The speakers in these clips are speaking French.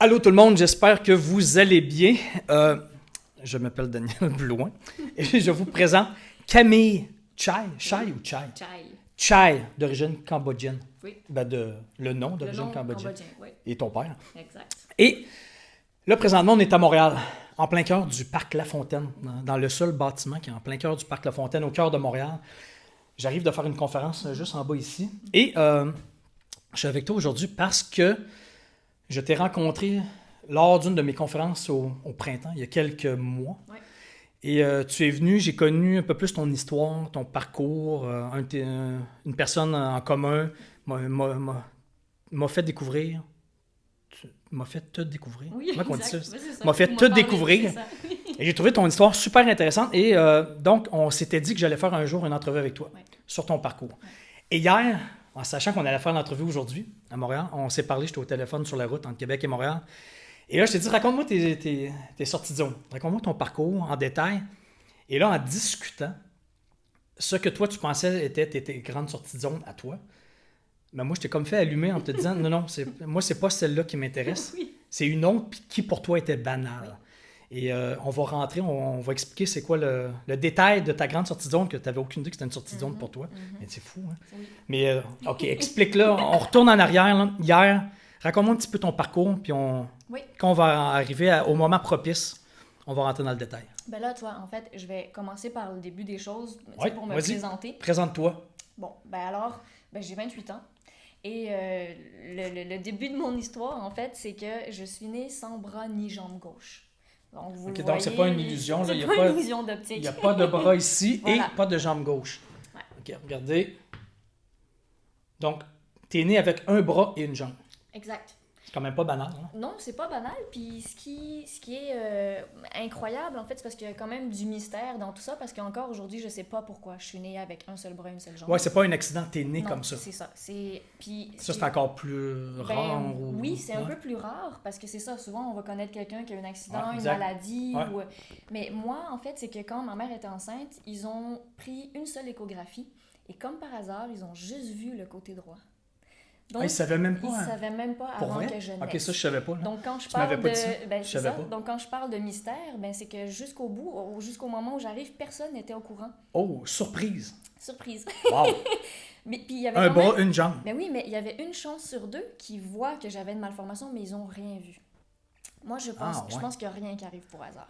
Allô tout le monde, j'espère que vous allez bien. Je m'appelle Daniel Blouin et je vous présente Camille Chai. Chai ou Chai? Chai. Chai, d'origine cambodgienne. Oui. Le nom Le d'origine nom cambodgienne. cambodgien, oui. Et ton père. Exact. Et là, présentement, on est à Montréal, en plein cœur du parc La Fontaine, dans le seul bâtiment qui est en plein cœur du parc La Fontaine, au cœur de Montréal. J'arrive de faire une conférence juste en bas ici. Et je suis avec toi aujourd'hui parce que je t'ai rencontré lors d'une de mes conférences au printemps, il y a quelques mois. Ouais. Et tu es venu, j'ai connu un peu plus ton histoire, ton parcours. Une personne en commun m'a fait découvrir. M'a fait te découvrir. Oui, Comment on dit exact. ça? Ouais, c'est ça. M'a fait Tu te m'as parlé, découvrir. c'est ça. Et j'ai trouvé ton histoire super intéressante. Et donc, on s'était dit que j'allais faire un jour une entrevue avec toi Ouais. sur ton parcours. Et hier, en sachant qu'on allait faire l'entrevue aujourd'hui à Montréal, on s'est parlé, j'étais au téléphone sur la route entre Québec et Montréal. Et là, je t'ai dit, raconte-moi tes sorties de zone. Raconte-moi ton parcours en détail. Et là, en discutant, ce que toi, tu pensais étaient tes grandes sorties de zone à toi, mais moi, je t'ai comme fait allumer en te disant, non, moi, c'est pas celle-là qui m'intéresse. Oui. C'est une autre qui, pour toi, était banale. Et on va rentrer, on va expliquer c'est quoi le détail de ta grande sortie de zone, que tu n'avais aucune idée que c'était une sortie de zone pour toi. Mais c'est fou, hein? Oui. Mais, OK, explique-le. On retourne en arrière. Là. Hier, raconte-moi un petit peu ton parcours, puis Oui. quand on va arriver au moment propice, on va rentrer dans le détail. Ben là, toi, en fait, je vais commencer par le début des choses tu sais, Ouais, pour me vas-y. présenter. Présente-toi. Bon, ben alors, j'ai 28 ans. Et le début de mon histoire, en fait, c'est que je suis née sans bras ni jambe gauche. Donc, vous OK, le donc, c'est pas une illusion. Là. C'est Il y a pas pas, une illusion d'optique. il n'y a pas de bras ici Voilà. et pas de jambe gauche. Ouais. OK, regardez. Donc, tu es né avec un bras et une jambe. Exact. C'est quand même pas banal. Hein? Non, c'est pas banal. Puis ce qui est incroyable, en fait, c'est parce qu'il y a quand même du mystère dans tout ça. Parce qu'encore aujourd'hui, je sais pas pourquoi je suis née avec un seul bras et une seule jambe. Ouais, c'est pas un accident, t'es né Non, comme ça. c'est ça. Puis, Ça, c'est encore plus rare. oui, c'est un ouais. peu plus rare parce que c'est ça. Souvent, on va connaître quelqu'un qui a eu un accident, Ouais, une exact. maladie. Ouais. Mais moi, en fait, c'est que quand ma mère était enceinte, ils ont pris une seule échographie. Et comme par hasard, ils ont juste vu le côté droit. Donc, Ah, ils savaient même pas. ils hein? savaient même pas Pour avant vrai? que je naisse. OK, ça, je savais pas. Là. Donc quand je Tu m'avais parle pas de dit ça? ben, Je c'est savais ça. pas. Donc quand je parle de mystère, c'est que jusqu'au bout, jusqu'au moment où j'arrive, personne n'était au courant. Oh, surprise. Surprise. Wow. Mais puis il y avait Un quand bras, même une jambe. Ben oui, mais il y avait une chance sur deux qui voient que j'avais une malformation, mais ils ont rien vu. Moi, je pense, Ah, ouais. je pense qu'il n'y a rien qui arrive pour hasard.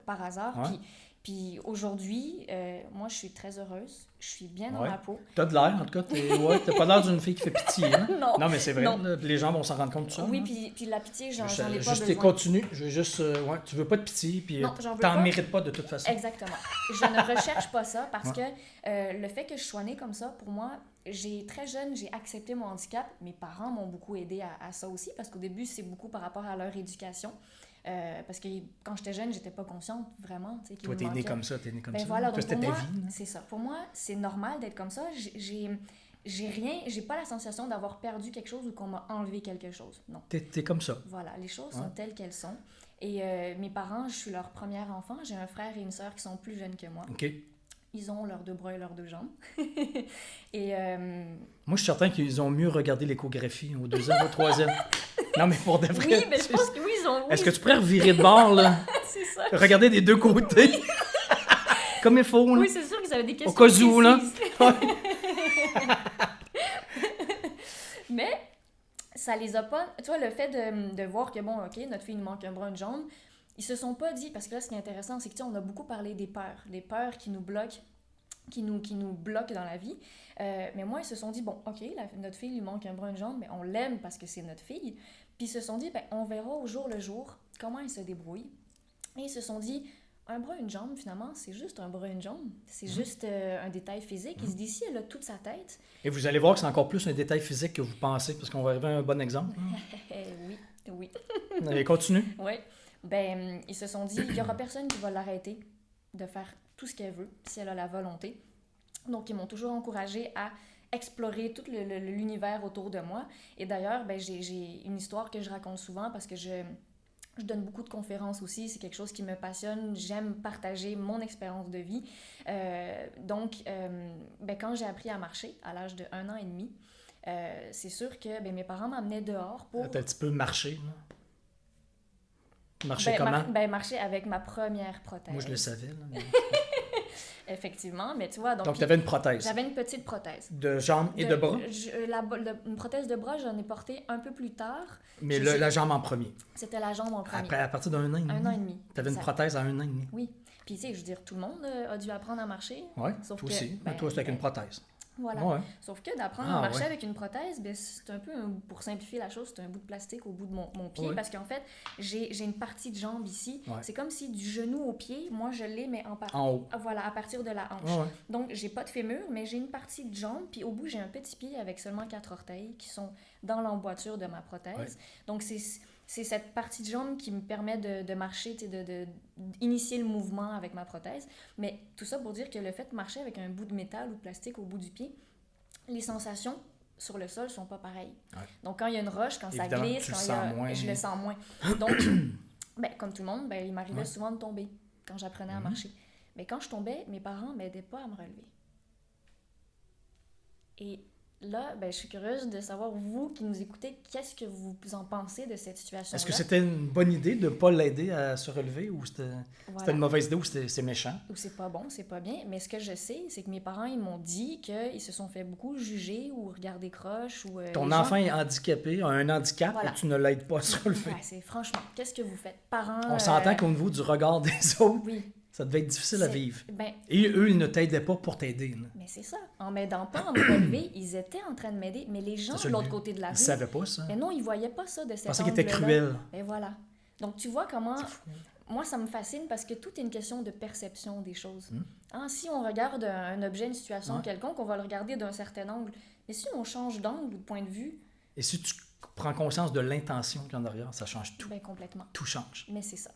Par hasard. Ouais. Puis aujourd'hui, moi, je suis très heureuse. Je suis bien dans Ouais. ma peau. T'as de l'air, en tout cas. T'as pas l'air d'une fille qui fait pitié. Hein? Non. Mais c'est vrai. Non. Là, les gens vont s'en rendre compte de ça. Oui, hein? puis la pitié, j'en ai Juste pas besoin. continue. Je veux juste. Ouais, tu veux pas de pitié, puis Non, j'en veux t'en pas. mérites pas de toute façon. Exactement. Je ne recherche pas ça parce Ouais. que le fait que je sois née comme ça, pour moi, très jeune, j'ai accepté mon handicap. Mes parents m'ont beaucoup aidé à ça aussi parce qu'au début, c'est beaucoup par rapport à leur éducation. Parce que quand j'étais jeune, j'étais pas consciente vraiment. Qu'il Toi, me t'es né manquait. comme ça, t'es né comme Ben ça. voilà, Toi, donc c'était pour ta moi, vie. hein? c'est ça. Pour moi, c'est normal d'être comme ça. J'ai pas la sensation d'avoir perdu quelque chose ou qu'on m'a enlevé quelque chose. Non. T'es comme ça. Voilà, les choses Ouais. sont telles qu'elles sont. Et mes parents, je suis leur premier enfant. J'ai un frère et une sœur qui sont plus jeunes que moi. OK. Ils ont leurs deux bras et leurs deux jambes. Et Moi, je suis certain qu'ils ont mieux regardé l'échographie au deuxième ou au troisième. Non, mais pour de vrai. oui, mais je pense que oui, ils ont. Est-ce que tu pourrais revirer de bord, là? C'est ça. Regarder des deux côtés? Comme il faut, là. Oui, c'est sûr qu'ils avaient des questions. Au cas où, là. précises. Mais ça les a pas. Tu vois, le fait de voir que, bon, OK, notre fille nous manque un bras, une jambe, ils se sont pas dit. Parce que là, ce qui est intéressant, c'est que, tu sais, on a beaucoup parlé des peurs. Les peurs qui nous bloquent. Qui nous bloquent dans la vie. Mais moi, ils se sont dit, bon, OK, notre fille lui manque un bras, une jambe, mais on l'aime parce que c'est notre fille. Puis ils se sont dit, ben, on verra au jour le jour comment elle se débrouille. Et ils se sont dit, un bras, une jambe, finalement, c'est juste un bras, une jambe. C'est juste un détail physique. Ils se disent, si elle a toute sa tête. Et vous allez voir que c'est encore plus un détail physique que vous pensez, parce qu'on va arriver à un bon exemple. Oui. Allez, continue. Oui. Ben, ils se sont dit, il n'y aura personne qui va l'arrêter de faire tout ce qu'elle veut, si elle a la volonté. Donc, ils m'ont toujours encouragée à explorer tout l'univers autour de moi. Et d'ailleurs, ben, j'ai une histoire que je raconte souvent parce que je donne beaucoup de conférences aussi. C'est quelque chose qui me passionne. J'aime partager mon expérience de vie. Donc, quand j'ai appris à marcher à l'âge de 1 an et demi, c'est sûr que mes parents m'amenaient dehors pour... T'as un petit peu marché, là. Marcher comment? Marcher avec ma première prothèse. Moi, je le savais. Là, mais... Effectivement, mais tu vois... Donc, tu avais une prothèse. J'avais une petite prothèse. De jambes et de bras? Une prothèse de bras, j'en ai porté un peu plus tard. Mais la jambe en premier. C'était la jambe en premier. Après, à partir d'un an et demi? Un an et demi. Tu avais une prothèse à 1 an et demi? Oui. Puis, tu sais, je veux dire, tout le monde a dû apprendre à marcher. Oui, toi aussi. Mais toi, c'était avec une prothèse. Voilà. Ouais. Sauf que d'apprendre à marcher avec une prothèse, ben, c'est un peu, pour simplifier la chose, c'est un bout de plastique au bout de mon pied. Parce qu'en fait, j'ai une partie de jambe ici. C'est comme si du genou au pied, moi je l'ai, mais en haut. Voilà, à partir de la hanche. Donc, j'ai pas de fémur, mais j'ai une partie de jambe. Puis au bout, j'ai un petit pied avec seulement 4 orteils qui sont dans l'emboîture de ma prothèse. Donc, c'est cette partie de jambe qui me permet de marcher, d'initier le mouvement avec ma prothèse. Mais tout ça pour dire que le fait de marcher avec un bout de métal ou de plastique au bout du pied, les sensations sur le sol sont pas pareilles. Donc, quand il y a une roche, quand ça glisse, je le sens moins. Donc, comme tout le monde, il m'arrivait souvent de tomber quand j'apprenais à marcher. Mais quand je tombais, mes parents m'aidaient pas à me relever. Et là, je suis curieuse de savoir, vous qui nous écoutez, qu'est-ce que vous en pensez de cette situation-là? Est-ce que c'était une bonne idée de ne pas l'aider à se relever ou c'était une mauvaise idée ou c'est méchant? Ou c'est pas bon, c'est pas bien. Mais ce que je sais, c'est que mes parents, ils m'ont dit qu'ils se sont fait beaucoup juger ou regarder croche. Ou, ton enfant est handicapé, a un handicap et tu ne l'aides pas à se relever. Franchement, qu'est-ce que vous faites? Parents... On s'entend qu'au niveau du regard des autres... Ça devait être difficile à vivre. Et eux, ils ne t'aidaient pas pour t'aider. Là. Mais c'est ça. En m'aidant pas à me relever, ils étaient en train de m'aider. Mais les gens de l'autre côté de la rue... Ils savaient pas ça. Mais non, ils voyaient pas ça de cette angle-là. Ils pensaient qu'ils étaient cruels. Et voilà. Donc, tu vois comment... Moi, ça me fascine parce que tout est une question de perception des choses. Si on regarde un objet, une situation quelconque, on va le regarder d'un certain angle. Mais si on change d'angle ou de point de vue... Et si tu prends conscience de l'intention qu'il y a en derrière, ça change tout. Complètement. Tout change. Mais c'est ça.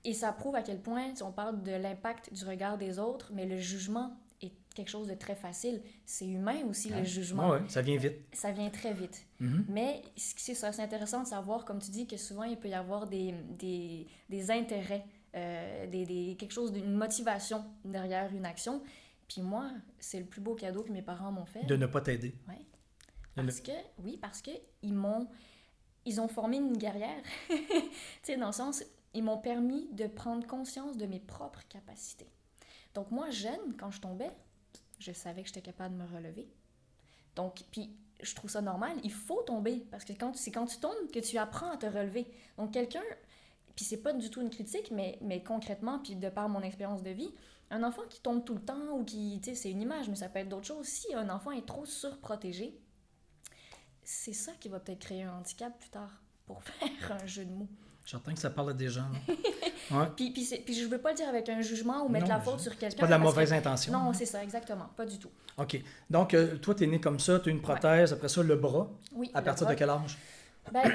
Et ça prouve à quel point, on parle de l'impact du regard des autres, mais le jugement est quelque chose de très facile. C'est humain aussi, le jugement. Oui, ça vient vite. Ça vient très vite. Mais c'est ça, c'est intéressant de savoir, comme tu dis, que souvent, il peut y avoir des intérêts, quelque chose, d'une motivation derrière une action. Puis moi, c'est le plus beau cadeau que mes parents m'ont fait. De ne pas t'aider. Parce que ils ont formé une guerrière. Tu sais, dans le sens... Ils m'ont permis de prendre conscience de mes propres capacités. Donc moi, jeune, quand je tombais, je savais que j'étais capable de me relever. Donc, puis je trouve ça normal, il faut tomber, parce que c'est quand tu tombes que tu apprends à te relever. Donc quelqu'un, puis c'est pas du tout une critique, mais concrètement, puis de par mon expérience de vie, un enfant qui tombe tout le temps, ou qui, tu sais, c'est une image, mais ça peut être d'autres choses. Si un enfant est trop surprotégé, c'est ça qui va peut-être créer un handicap plus tard, pour faire un jeu de mots. J'entends que ça parle à des gens. Puis je veux pas le dire avec un jugement ou mettre la faute sur quelqu'un. Pas de la mauvaise intention. Non, c'est ça, exactement. Pas du tout. OK. Donc, toi, tu es né comme ça, tu as une prothèse, après ça, le bras. Oui. À partir de quel âge?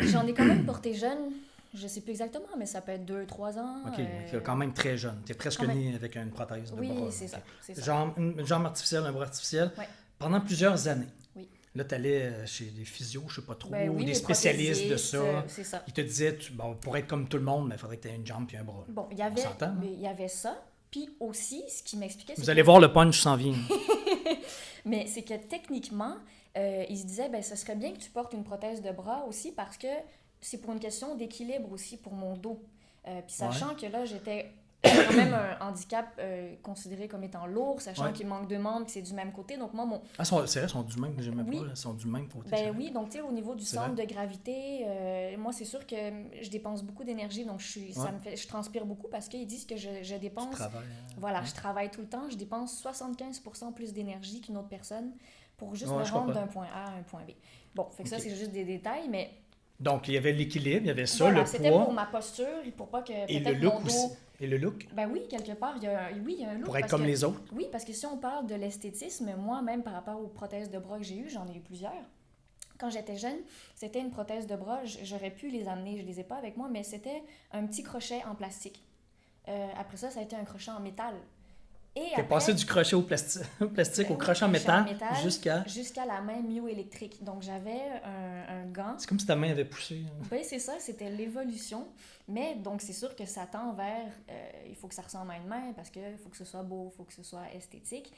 J'en ai quand même porté jeune. Je sais plus exactement, mais ça peut être 2-3 ans. OK, quand même très jeune. Tu es presque né avec une prothèse de bras. Oui, c'est ça. Une jambe artificielle, un bras artificiel. Pendant plusieurs années. Oui. Là, tu allais chez des physios, je ne sais pas trop, ou des spécialistes de ça. C'est ça. Ils te disaient, pour être comme tout le monde, il faudrait que tu aies une jambe et un bras. Bon, il y avait ça. Puis aussi, ce qui m'expliquait... Vous allez voir, le punch s'en vient. Mais c'est que techniquement, ils se disaient, ce serait bien que tu portes une prothèse de bras aussi parce que c'est pour une question d'équilibre aussi pour mon dos. Puis sachant que là, j'étais quand même un handicap considéré comme étant lourd, sachant qu'il manque de membres, que c'est du même côté. Donc moi, c'est vrai, ils sont du même, j'aime pas, ils sont du même côté. Oui, donc tu sais, au niveau du centre de gravité, moi, c'est sûr que je dépense beaucoup d'énergie, donc je transpire beaucoup parce qu'ils disent que je dépense... Je travaille tout le temps, je dépense 75% plus d'énergie qu'une autre personne pour juste me rendre d'un point A à un point B. Bon, fait que ça, c'est juste des détails, mais... Donc, il y avait l'équilibre, il y avait ça, le poids. C'était pour ma posture et pour pas que et le look aussi. Et le look? Oui, quelque part, il y a un look. Pour être comme les autres? Oui, parce que si on parle de l'esthétisme, moi, même par rapport aux prothèses de bras que j'ai eues, j'en ai eu plusieurs. Quand j'étais jeune, c'était une prothèse de bras, j'aurais pu les amener, je les ai pas avec moi, mais c'était un petit crochet en plastique. Après ça, ça a été un crochet en métal. T'es passé du crochet au plastique au crochet en métal jusqu'à la main myoélectrique. Donc, j'avais un gant. C'est comme si ta main avait poussé. Oui, c'est ça, c'était l'évolution. Mais donc, c'est sûr que ça tend vers... il faut que ça ressemble à une main parce qu'il faut que ce soit beau, il faut que ce soit esthétique.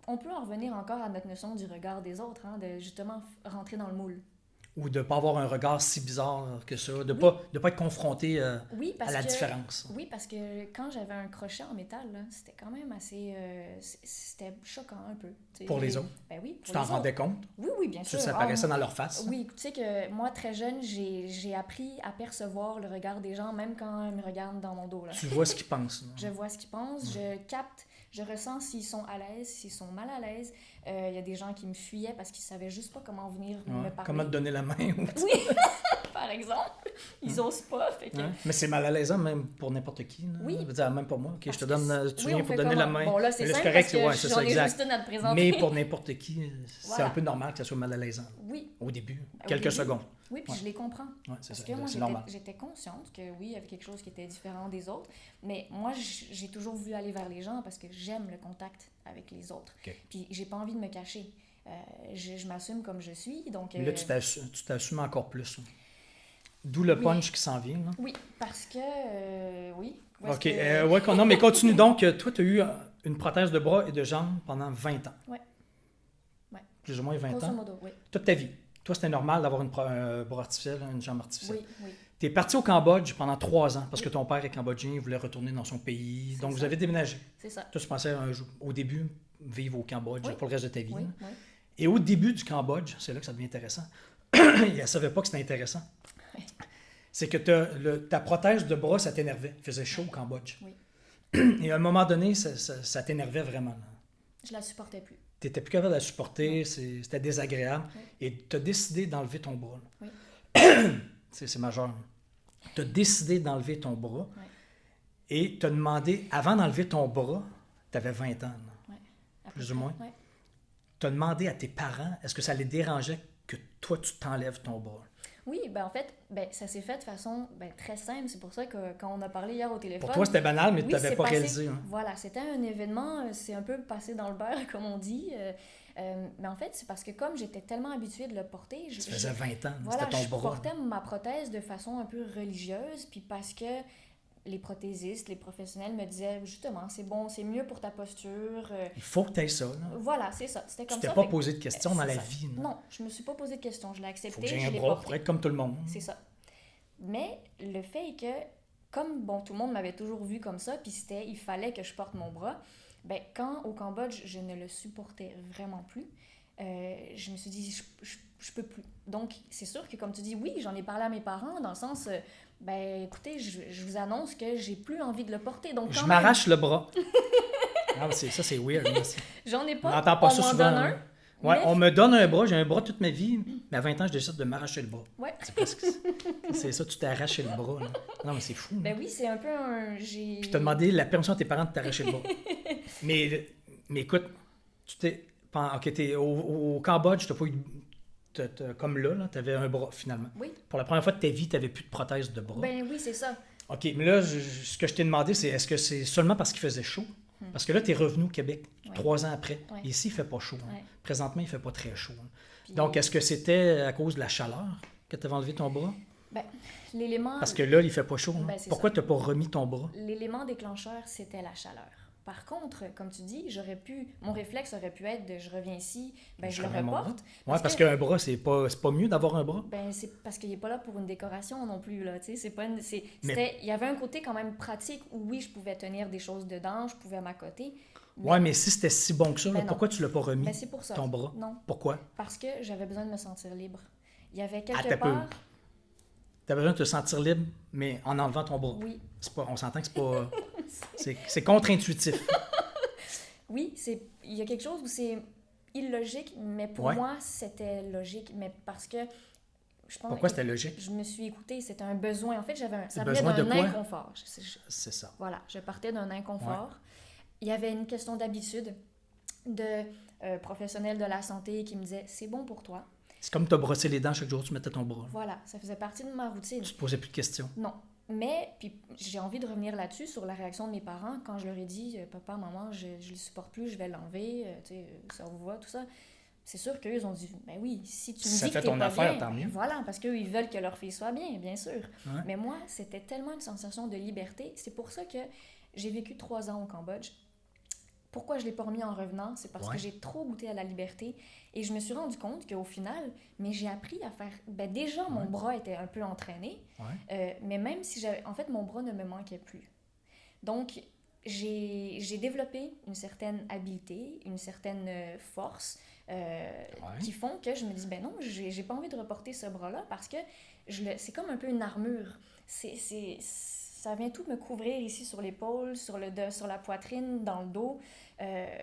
On peut en revenir encore à notre notion du regard des autres, de justement rentrer dans le moule. ou de ne pas avoir un regard si bizarre que ça, de Oui. de pas être confronté Oui, à parce la que différence. oui, parce que quand j'avais un crochet en métal, là, c'était quand même assez c'était choquant un peu. Tu sais, Pour les autres. Ben oui, Tu pour t'en les autres. rendais compte? Oui, oui, bien sûr. Ça apparaissait dans leur face. Oui, tu sais que moi, très jeune, j'ai appris à percevoir le regard des gens, même quand ils me regardent dans mon dos. Là. Tu vois ce qu'ils pensent. Je vois ce qu'ils pensent, je capte, je ressens s'ils sont à l'aise, s'ils sont mal à l'aise. Il y a des gens qui me fuyaient parce qu'ils savaient juste pas comment venir me parler. Comment te donner la main. Oui, par exemple. Ils osent pas. Fait que... Mais c'est mal à l'aise, même pour n'importe qui. Là. Oui. Je veux dire, même pour moi. Ok, je te Parce que donne, tu oui, viens on pour fait donner la comment? main. Bon, là, c'est Mais simple correct, parce que c'est ça, j'en ai exact. juste une à te présenter. Mais pour n'importe qui, c'est Voilà. un peu normal que ça soit mal à l'aise Oui. au début, Au quelques début. secondes. Oui, puis Ouais. je les comprends. Ouais, c'est Parce ça, que moi, c'est normal. j'étais consciente que oui, il y avait quelque chose qui était différent des autres. Mais moi, j'ai toujours voulu aller vers les gens parce que j'aime le contact avec les autres. Ok. Puis j'ai pas envie de me cacher. Je m'assume comme je suis. Donc, Mais là, tu t'assumes encore plus. Là. D'où le Oui. punch qui s'en vient. Là. Oui, parce que... oui. Où est-ce Ok, que- ouais, non, mais continue donc. Toi, tu as eu une prothèse de bras et de jambes pendant 20 ans. Ouais. Ouais. Plus ou moins 20 Grosso ans. modo, oui. Toute ta vie. Toi, c'était normal d'avoir un bras artificiel, une jambe artificielle. Oui, oui. Tu es parti au Cambodge pendant 3 ans parce que ton père est cambodgien, il voulait retourner dans son pays. C'est Donc, vous ça. avez déménagé. C'est ça. Toi, tu pensais un jour, au début vivre au Cambodge Oui. pour le reste de ta vie. Oui, là. oui. Et au début du Cambodge, c'est là que ça devient intéressant. Elle ne savait pas que c'était intéressant. Oui. C'est que ta prothèse de bras, ça t'énervait. Il faisait chaud au Cambodge. Oui. Et à un moment donné, ça t'énervait vraiment. là. Je la supportais plus. Tu n'étais plus capable de la supporter, c'était désagréable. Oui. Et tu as décidé d'enlever ton bras. Oui. C'est majeur. Tu as décidé d'enlever ton bras. Oui. Et tu as demandé, avant d'enlever ton bras, tu avais 20 ans, là, Oui. À peu plus ou près. moins. Oui. Tu as demandé à tes parents, est-ce que ça les dérangeait que toi, tu t'enlèves ton bras? Oui, ben en fait, ça s'est fait de façon très simple. C'est pour ça que quand on a parlé hier au téléphone... Pour toi, c'était banal, mais tu oui, n'avais c'est pas passé. réalisé. Hein. Voilà, c'était un événement, c'est un peu passé dans le beurre, comme on dit. Mais en fait, c'est parce que comme j'étais tellement habituée de le porter... Ça faisait 20 ans, voilà, c'était ton je bras. portais ma prothèse de façon un peu religieuse, puis parce que les prothésistes, les professionnels me disaient, justement, c'est bon, c'est mieux pour ta posture. Il faut que tu aies ça. Là. Voilà, c'est ça. C'était Tu comme t'es ça. pas fait que- posé de questions dans c'est la ça. vie. là. Non, je me suis pas posé de questions. Je l'ai Il faut accepté, que j'ai je un l'ai bras porté. pour être comme tout le monde. C'est ça. Mais le fait est que, comme bon, tout le monde m'avait toujours vu comme ça, puis il fallait que je porte mon bras, quand au Cambodge, je ne le supportais vraiment plus, je me suis dit, je peux plus. Donc, c'est sûr que, comme tu dis, oui, j'en ai parlé à mes parents, dans le sens, écoutez, je vous annonce que j'ai plus envie de le porter. Donc, Je quand m'arrache le bras. Ah, ça, c'est weird. Là. j'en ai On pas, n'entend pas ça m'en souvent. donne hein. un. Ouais, mais- on me donne un bras, j'ai un bras toute ma vie, mais à 20 ans, je décide de m'arracher le bras. Ouais. C'est presque c'est ça, tu t'es arraché le bras. Là. Non, mais c'est fou. là. Oui, c'est un peu un... Puis tu as demandé la permission à tes parents de t'arracher le bras. mais écoute, ok, au Cambodge, tu n'as pas eu comme là tu avais un bras finalement. Oui. Pour la première fois de ta vie, tu n'avais plus de prothèse de bras. Oui, c'est ça. OK, mais là, ce que je t'ai demandé, c'est est-ce que c'est seulement parce qu'il faisait chaud? Parce que là, tu es revenu au Québec Ouais. 3 ans après. Ouais. Ici, il ne fait pas chaud. hein. Ouais. Présentement, il ne fait pas très chaud. hein. Puis- Donc, est-ce que c'était à cause de la chaleur que tu avais enlevé ton bras? L'élément... Parce que là, il ne fait pas chaud. hein. C'est Pourquoi tu n'as pas remis ton bras? L'élément déclencheur, c'était la chaleur. Par contre, comme tu dis, mon réflexe aurait pu être de je reviens ici, je le remets mon reporte. Oui, parce qu'un bras, c'est pas mieux d'avoir un bras. C'est parce qu'il n'est pas là pour une décoration non plus. Là, tu sais, c'est pas Mais- il y avait un côté quand même pratique où oui, je pouvais tenir des choses dedans, je pouvais m'accoter. Oui, mais si c'était si bon que ça, là, non. pourquoi tu ne l'as pas remis, C'est pour ça. ton bras? Non, Pourquoi? parce que j'avais besoin de me sentir libre. Il y avait Attends quelque un peu. part... Tu as besoin de te sentir libre, mais en enlevant ton bras. Oui, On s'entend que c'est pas... c'est contre-intuitif. oui, il y a quelque chose où c'est illogique, mais pour Ouais. moi, c'était logique. Mais parce que je pense Pourquoi c'était logique? je me suis écoutée, c'était un besoin. En fait, ça venait besoin de d'un quoi? inconfort. C'est ça. Voilà, je partais d'un inconfort. Il y avait une question d'habitude de professionnels de la santé qui me disaient « c'est bon pour toi C'est comme te brosser les dents chaque jour, tu mettais ton bras. ». Voilà, ça faisait partie de ma routine. Tu te posais plus de questions. Non. Mais, puis j'ai envie de revenir là-dessus, sur la réaction de mes parents, quand je leur ai dit « Papa, maman, je ne le supporte plus, je vais l'enlever, ça vous va, tout ça ». C'est sûr qu'eux, ils ont dit « Ben oui, si tu me Ça dis fait que t'es ton pas affaire, bien, tant mieux. voilà, parce qu'eux, ils veulent que leur fille soit bien sûr. Ouais. Mais moi, c'était tellement une sensation de liberté. C'est pour ça que j'ai vécu 3 ans au Cambodge. pourquoi je l'ai pas remis en revenant, c'est parce que j'ai trop goûté à la liberté. Et je me suis rendu compte qu'au final, mais j'ai appris à faire... Ben déjà, mon bras était un peu entraîné, mais même si j'avais... En fait, mon bras ne me manquait plus. Donc, j'ai développé une certaine habileté, une certaine force qui font que je me dis, ben non, j'ai pas envie de reporter ce bras-là parce que c'est comme un peu une armure. Ça vient tout me couvrir ici sur l'épaule, sur la poitrine, dans le dos.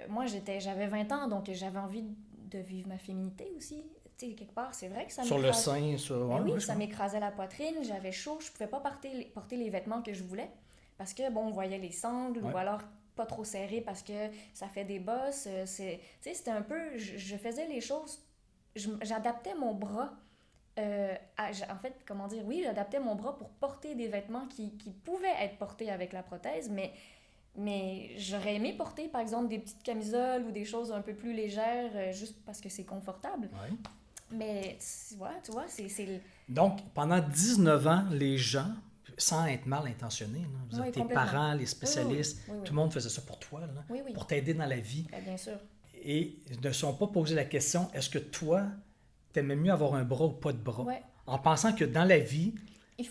Moi, j'avais 20 ans, donc j'avais envie de vivre ma féminité aussi. Tu sais, quelque part, c'est vrai que ça sur le sein, sur... Ben oui, ça m'écrasait la poitrine, j'avais chaud, je pouvais pas porter les vêtements que je voulais parce que, bon, on voyait les sangles ou alors pas trop serré parce que ça fait des bosses. Tu sais, c'était un peu... Je faisais les choses... J'adaptais mon bras... en fait, comment dire, oui, j'adaptais mon bras pour porter des vêtements qui pouvaient être portés avec la prothèse, mais j'aurais aimé porter, par exemple, des petites camisoles ou des choses un peu plus légères, juste parce que c'est confortable. Ouais. Mais, tu vois, c'est... Donc, pendant 19 ans, les gens, sans être mal intentionnés, là, tes parents, les spécialistes, tout le monde faisait ça pour toi, là, pour t'aider dans la vie. Bien sûr. Et ne se sont pas posé la question, est-ce que toi, t'aimais mieux avoir un bras ou pas de bras? En pensant que dans la vie,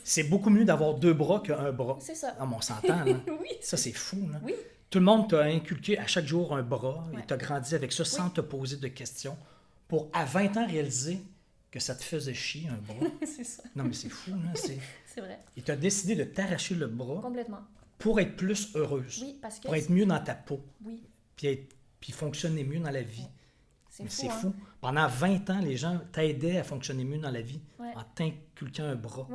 c'est beaucoup mieux d'avoir 2 bras qu'un bras. C'est ça. Ah, mais on s'entend, là. Ça, c'est fou, là. Tout le monde t'a inculqué à chaque jour un bras et t'as grandi avec ça sans te poser de questions pour, à 20 ans, réaliser que ça te faisait chier, un bras. C'est ça. Non, mais c'est fou, là. C'est vrai. Et t'as décidé de t'arracher le bras. Complètement. Pour être plus heureuse. Oui, parce que... Pour être mieux dans ta peau. Oui. Puis fonctionner mieux dans la vie. C'est fou. Fou. Pendant 20 ans, les gens t'aidaient à fonctionner mieux dans la vie en t'inculquant un bras.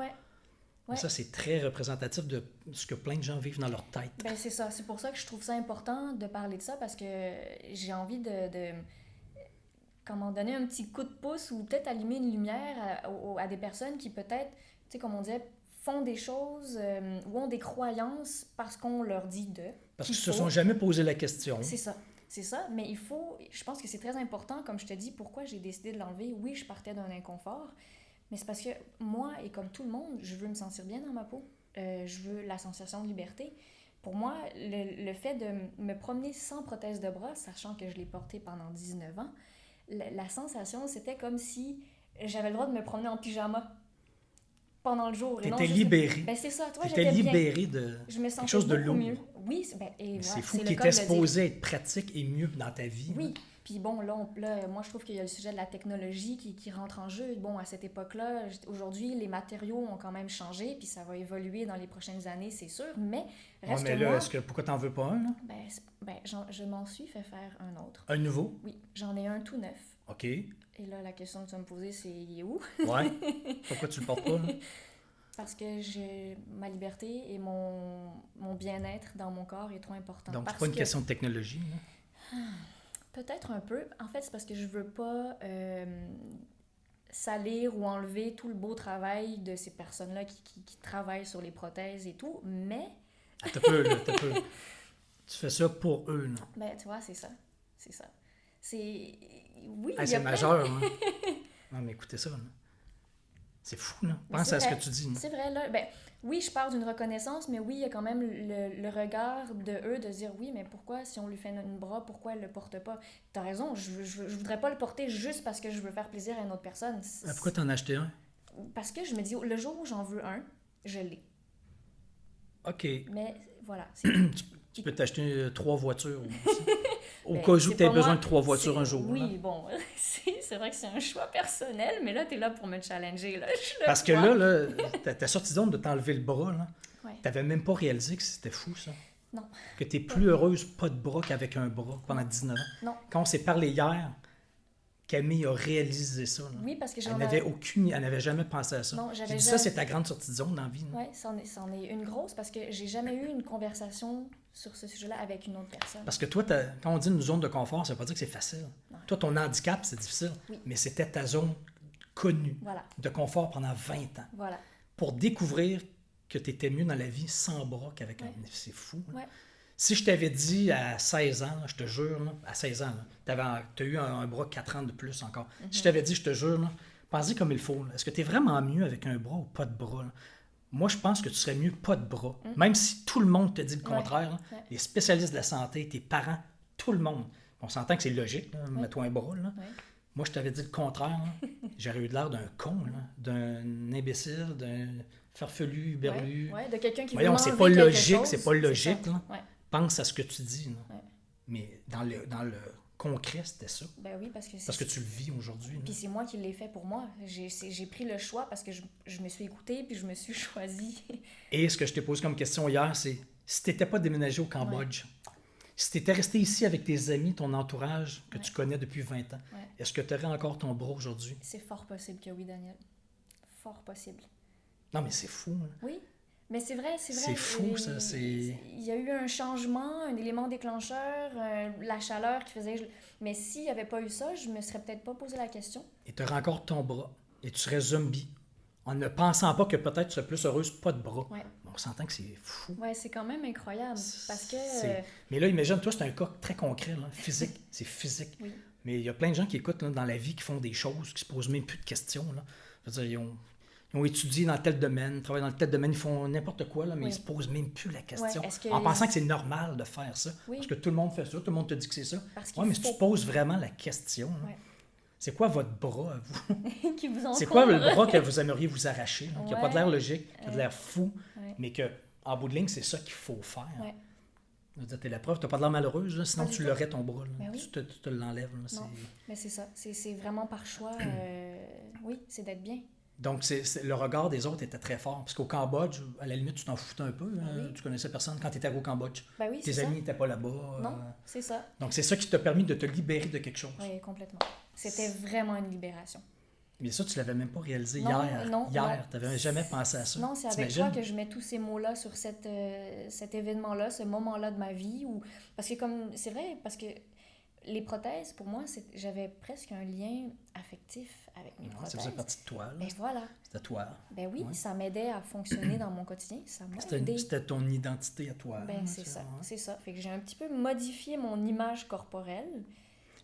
Ça, c'est très représentatif de ce que plein de gens vivent dans leur tête. Ben, c'est ça. C'est pour ça que je trouve ça important de parler de ça parce que j'ai envie de comment donner un petit coup de pouce ou peut-être allumer une lumière à des personnes qui peut-être, tu sais, comme on disait, font des choses ou ont des croyances parce qu'on leur dit de. Parce qu'ils ne se sont jamais posé la question. C'est ça. C'est ça, mais je pense que c'est très important, comme je te dis, pourquoi j'ai décidé de l'enlever. Oui, je partais d'un inconfort, mais c'est parce que moi, et comme tout le monde, je veux me sentir bien dans ma peau. Je veux la sensation de liberté. Pour moi, le fait de me promener sans prothèse de bras, sachant que je l'ai porté pendant 19 ans, la sensation, c'était comme si j'avais le droit de me promener en pyjama pendant le jour. T'étais libérée. Ben c'est ça, tu vois, j'étais libérée de quelque chose de lourd. Mieux. Oui, c'est fou qui était supposé être pratique et mieux dans ta vie. Oui, puis bon, là, moi, je trouve qu'il y a le sujet de la technologie qui rentre en jeu. Bon, à cette époque-là, aujourd'hui, les matériaux ont quand même changé, puis ça va évoluer dans les prochaines années, c'est sûr, mais reste mais là, pourquoi t'en veux pas un, là? Je m'en suis fait faire un autre. Un nouveau? Oui, j'en ai un tout neuf. OK. Et là, la question que tu vas me poser, c'est il est où? Ouais. Pourquoi tu le portes pas, là? Parce que ma liberté et mon bien-être dans mon corps est trop important. Donc, c'est pas une question de technologie, là? Peut-être un peu. En fait, c'est parce que je veux pas salir ou enlever tout le beau travail de ces personnes-là qui travaillent sur les prothèses et tout, mais... T'as peu, là, t'as peu. Tu fais ça pour eux, là. Ben, tu vois, c'est ça. C'est ça. C'est... Oui, c'est majeur, hein? Non, mais écoutez ça, là. C'est fou, là. Pense à ce que tu dis. C'est vrai, là. Ben, oui, je parle d'une reconnaissance, mais oui, il y a quand même le regard de eux de dire oui, mais pourquoi, si on lui fait une bras, pourquoi elle le porte pas? T'as raison, je voudrais pas le porter juste parce que je veux faire plaisir à une autre personne. Pourquoi t'en as acheté un? Parce que je me dis, le jour où j'en veux un, je l'ai. OK. Mais voilà. Tu peux t'acheter 3 voitures aussi. Au cas où tu aies besoin de 3 voitures un jour. Oui, là. Bon, c'est vrai que c'est un choix personnel, mais là, t'es là pour me challenger. Là. Parce que là t'as sorti d'onde de t'enlever le bras. Là. T'avais même pas réalisé que c'était fou, ça. Non. Que t'es plus heureuse pas de bras qu'avec un bras pendant 19 ans. Non. Quand on s'est parlé hier, Camille a réalisé ça. Là. Oui, parce que elle n'avait jamais pensé à ça. Non, j'ai dit ça, c'est ta grande sortie de zone dans la vie. Oui, c'en est une grosse parce que j'ai jamais eu une conversation sur ce sujet-là avec une autre personne. Parce que toi, quand on dit une zone de confort, ça veut pas dire que c'est facile. Non. Toi, ton handicap, c'est difficile. Oui. Mais c'était ta zone connue de confort pendant 20 ans. Voilà. Pour découvrir que tu étais mieux dans la vie sans bras qu'avec un... C'est fou. Ouais. Si je t'avais dit à 16 ans, là, je te jure, là, à 16 ans, tu as eu un bras 4 ans de plus encore. Mm-hmm. Si je t'avais dit, je te jure, pense-y comme il faut. Là. Est-ce que tu es vraiment mieux avec un bras ou pas de bras? Là? Moi, je pense que tu serais mieux pas de bras. Même si tout le monde te dit le contraire, les spécialistes de la santé, tes parents, Tout le monde. On s'entend que c'est logique, là, Oui. mets-toi un bras, là. Oui. Moi, je t'avais dit le contraire, là. J'aurais eu l'air d'un con, là, d'un imbécile, d'un farfelu, berlu. Ouais, de quelqu'un qui veut Voyons, m'enlever c'est pas quelque logique, chose. c'est pas logique, ça. là. Ouais. Pense à ce que tu dis, là. Ouais. Mais dans le concret, c'était ça. Ben oui, parce que Parce que tu le vis aujourd'hui. là. Puis c'est moi qui l'ai fait pour moi. J'ai pris le choix parce que je me suis écoutée puis je me suis choisie. Et ce que je t'ai posé comme question hier, c'est si tu n'étais pas déménagé au Cambodge, si tu étais resté ici avec tes amis, ton entourage que tu connais depuis 20 ans, est-ce que tu aurais encore ton bras aujourd'hui? C'est fort possible que oui, Daniel. Fort possible. Non, mais c'est fou. Hein? Oui, mais c'est vrai. C'est fou, ça. Il y a eu un changement, un élément déclencheur, la chaleur qui faisait... Mais s'il n'y avait pas eu ça, je me serais peut-être pas posé la question. Et tu aurais encore ton bras. Et tu serais zombie. En ne pensant pas que peut-être tu serais plus heureuse pas de bras. Ouais. On s'entend que c'est fou. Ouais, c'est quand même incroyable. Parce que... Mais là, imagine, toi, c'est un cas très concret, là, physique. C'est physique. Oui. Mais il y a plein de gens qui écoutent là, dans la vie, qui font des choses, qui se posent même plus de questions. Là. Je veux dire, ils ont étudié dans tel domaine, travaillent dans tel domaine, ils font n'importe quoi, là, mais ils se posent même plus la question. Ouais, en pensant que c'est normal de faire ça. Oui. Parce que tout le monde fait ça, tout le monde te dit que c'est ça. Oui, mais si tu te poses vraiment la question, là, c'est quoi votre bras à vous? qui vous C'est quoi le bras que vous aimeriez vous arracher? Là, qui n'a pas de l'air logique, qui a de l'air fou, mais qu'en bout de ligne, c'est ça qu'il faut faire. T'es la preuve, t'as pas de l'air malheureuse, là, sinon tu l'aurais ton bras. Là. Oui. Tu te l'enlèves. Là, non, mais c'est ça. C'est vraiment par choix. Oui, c'est d'être bien. Donc, le regard des autres était très fort. Parce qu'au Cambodge, à la limite, tu t'en foutais un peu. Oui. Tu connaissais personne quand tu étais au Cambodge. Ben oui, tes amis n'étaient pas là-bas. Non, c'est ça. Donc, c'est ça qui t'a permis de te libérer de quelque chose. Oui, complètement. C'était vraiment une libération. Mais ça, tu l'avais même pas réalisé non, hier. Non, hier, tu n'avais jamais pensé à ça. Non, c'est avec toi que je mets tous ces mots-là sur cet événement-là, ce moment-là de ma vie. Parce que c'est vrai, parce que les prothèses, pour moi, j'avais presque un lien affectif avec mes prothèses. Ça faisait partie de toi. Là. Ben voilà. C'était toi. Ben oui, ça m'aidait à fonctionner dans mon quotidien. Ça m'a aidé. C'était ton identité à toi. Ben c'est ça, c'est ça. Fait que j'ai un petit peu modifié mon image corporelle.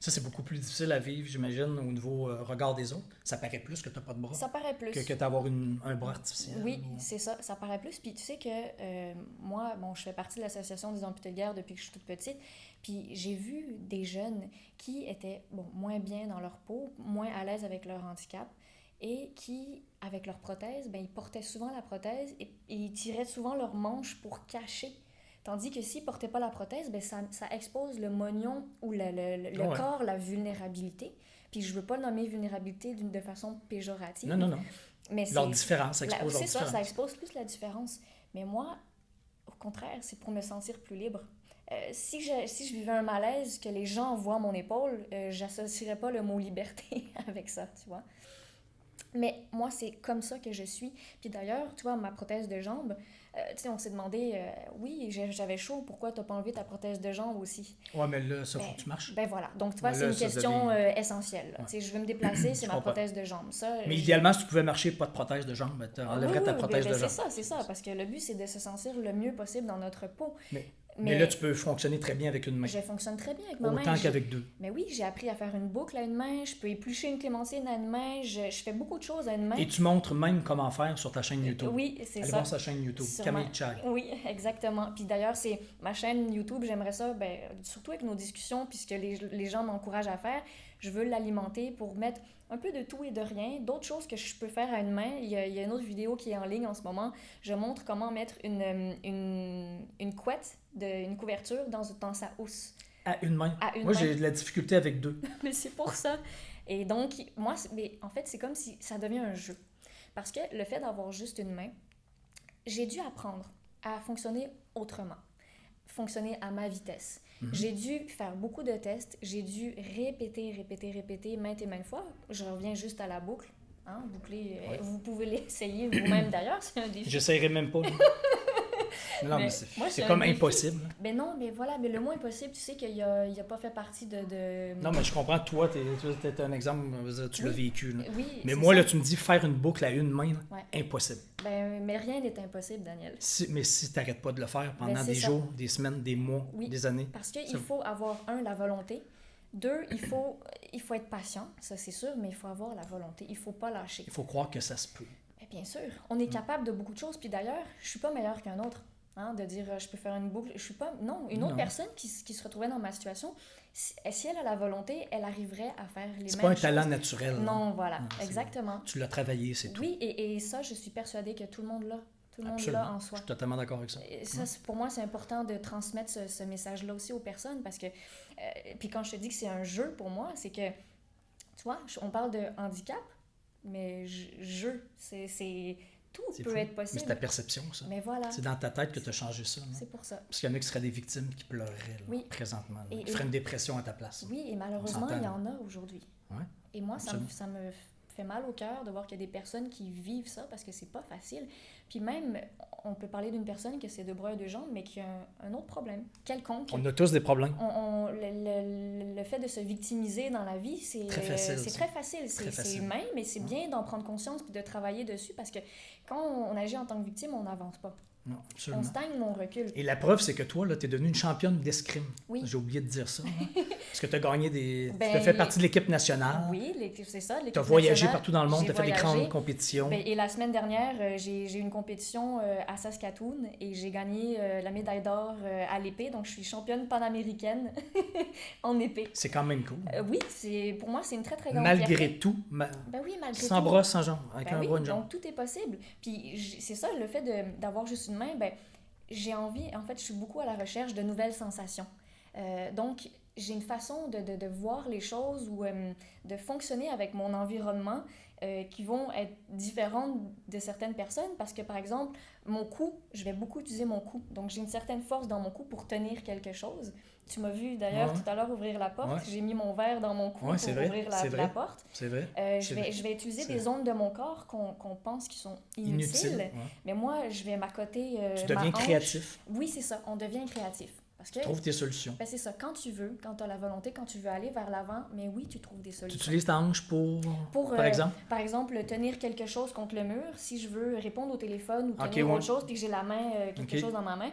Ça, c'est beaucoup plus difficile à vivre, j'imagine, au niveau regard des autres. Ça paraît plus que tu n'as pas de bras. Ça paraît plus. Que d'avoir un bras artificiel. Oui, c'est ça. Ça paraît plus. Puis tu sais que moi, je fais partie de l'association des amputés de guerre depuis que je suis toute petite. Puis j'ai vu des jeunes qui étaient moins bien dans leur peau, moins à l'aise avec leur handicap et qui, avec leur prothèse, ils portaient souvent la prothèse et ils tiraient souvent leur manche pour cacher. Tandis que s'ils ne portaient pas la prothèse, ça expose le mognon ou le corps, la vulnérabilité. Puis je ne veux pas nommer vulnérabilité de façon péjorative. Non. Mais leur différence, ça expose leur différence. C'est ça, ça expose plus la différence. Mais moi, au contraire, c'est pour me sentir plus libre. Si je vivais un malaise, que les gens voient mon épaule, j'associerais pas le mot liberté avec ça, tu vois. Mais moi, c'est comme ça que je suis. Puis d'ailleurs, tu vois, ma prothèse de jambe, tu sais, on s'est demandé, oui, j'avais chaud, pourquoi t'as pas enlevé ta prothèse de jambe aussi? Ouais, mais là, ça faut que tu marches. Ben voilà. Donc, tu vois, c'est une question essentielle. Tu sais, je veux me déplacer, c'est ma prothèse de jambe. Ça, mais idéalement, si tu pouvais marcher pas de prothèse de jambe, tu enlèverais ta prothèse de jambe. C'est ça, parce que le but, c'est de se sentir le mieux possible dans notre peau. Mais là, tu peux fonctionner très bien avec une main. Je fonctionne très bien avec ma main. Autant qu'avec deux. Mais oui, j'ai appris à faire une boucle à une main, je peux éplucher une clémentine à une main, je fais beaucoup de choses à une main. Et tu montres même comment faire sur ta chaîne YouTube. Oui, c'est ça. Allez voir sa chaîne YouTube, Camille Chag. Oui, exactement. Puis d'ailleurs, c'est ma chaîne YouTube, j'aimerais ça, surtout avec nos discussions, puisque les gens m'encouragent à faire, je veux l'alimenter pour mettre un peu de tout et de rien, d'autres choses que je peux faire à une main. Il y a une autre vidéo qui est en ligne en ce moment. Je montre comment mettre une couette, une couverture dans sa housse. À une main? Moi, j'ai de la difficulté avec deux. Mais c'est pour ça. Et donc, moi, en fait, c'est comme si ça devient un jeu. Parce que le fait d'avoir juste une main, j'ai dû apprendre à fonctionner autrement, fonctionner à ma vitesse. J'ai dû faire beaucoup de tests, j'ai dû répéter maintes et maintes fois. Je reviens juste à la boucle, boucler. Vous pouvez l'essayer vous-même d'ailleurs, c'est un défi. J'essayerai même pas. Non, mais c'est comme impossible. Mais non, mais voilà, mais le mot impossible, tu sais qu'il n'a pas fait partie de... Non, mais je comprends, toi, t'es un exemple, tu l'as vécu. Là. Oui, mais moi, là, tu me dis faire une boucle à une main, impossible. Mais rien n'est impossible, Daniel. Mais si tu n'arrêtes pas de le faire pendant des jours, des semaines, des mois, des années... Parce qu'il faut avoir, la volonté. 2, il faut être patient, ça c'est sûr, mais il faut avoir la volonté. Il ne faut pas lâcher. Il faut croire que ça se peut. Bien sûr, on est capable de beaucoup de choses. Puis d'ailleurs, je suis pas meilleure qu'un autre. Hein, de dire je peux faire une boucle. Je suis pas. Non, une autre Non. personne qui se retrouvait dans ma situation, si elle a la volonté, elle arriverait à faire les C'est mêmes pas un choses. talent naturel. Non, voilà, Non, exactement. Tu l'as travaillé, c'est tout. Oui, et ça, je suis persuadée que tout le monde l'a. Tout le monde Absolument. l'a en Je soi. suis totalement d'accord avec ça. Et ça, pour moi, c'est important de transmettre ce message-là aussi aux personnes parce que, puis quand je te dis que c'est un jeu pour moi, c'est que, tu vois, on parle de handicap, mais jeu, tout C'est peut fou. être Mais possible. c'est ta perception, ça. Mais voilà, C'est dans ta tête que tu as changé ça. Non? c'est pour ça. Parce qu'il y en a qui seraient des victimes qui pleureraient là, Oui. présentement. Là, Et- qui feraient une dépression à ta place. Oui, et On malheureusement, s'entend. il y en a aujourd'hui. Ouais. Et moi, Absolument. ça me fait mal au cœur de voir qu'il y a des personnes qui vivent ça parce que c'est pas facile. Puis même, on peut parler d'une personne qui a ses deux bras et deux jambes, mais qui a un autre problème, quelconque. On a tous des problèmes. Le fait de se victimiser dans la vie, c'est Très facile, c'est ça. très facile. Très C'est facile. humain, mais c'est bien d'en prendre conscience et de travailler dessus parce que quand on agit en tant que victime, on n'avance pas. Non, On absolument. stagne ou on recule. Et la preuve, c'est que toi, tu es devenue une championne d'escrime. Oui. J'ai oublié de dire ça. Hein? Parce que tu as gagné des. Ben, tu as fait partie de l'équipe nationale. Oui, c'est ça. Tu as voyagé nationale. partout dans le monde, J'ai tu as fait des voyagé. grandes compétitions. Ben, et la semaine dernière, j'ai eu une compétition à Saskatoon et j'ai gagné la médaille d'or à l'épée. Donc, je suis championne panaméricaine en épée. C'est quand même cool. Oui, pour moi, c'est une très, très grande Malgré fierté. tout, Ben oui, malgré sans tout. bras, sans jambes, avec Ben un oui, bras, une jambe. donc tout est possible. Puis c'est ça, le fait d'avoir juste une main, ben j'ai envie, en fait, je suis beaucoup à la recherche de nouvelles sensations. Donc, j'ai une façon de voir les choses ou de fonctionner avec mon environnement qui vont être différentes de certaines personnes parce que, par exemple, mon cou, je vais beaucoup utiliser mon cou. Donc, j'ai une certaine force dans mon cou pour tenir quelque chose. Tu m'as vu d'ailleurs Ouais. tout à l'heure ouvrir la porte. Ouais. J'ai mis mon verre dans mon cou Ouais, pour c'est vrai, ouvrir c'est la vrai. porte. C'est vrai. Je vais utiliser c'est des zones de mon corps qu'on pense qui sont inutiles. Ouais. Mais moi, je vais m'accoter Tu ma deviens hanche. créatif. Oui, c'est ça. On devient créatif. Parce que, Tu trouves tes solutions. ben, c'est ça. Quand tu veux, quand tu as la volonté, quand tu veux aller vers l'avant, mais oui, tu trouves des Tu solutions. utilises ta hanche Pour, par exemple? Par exemple, tenir quelque chose contre le mur. Si je veux répondre au téléphone ou Ok, tenir ouais. autre chose, puis que j'ai la main, quelque Ok. chose dans ma main,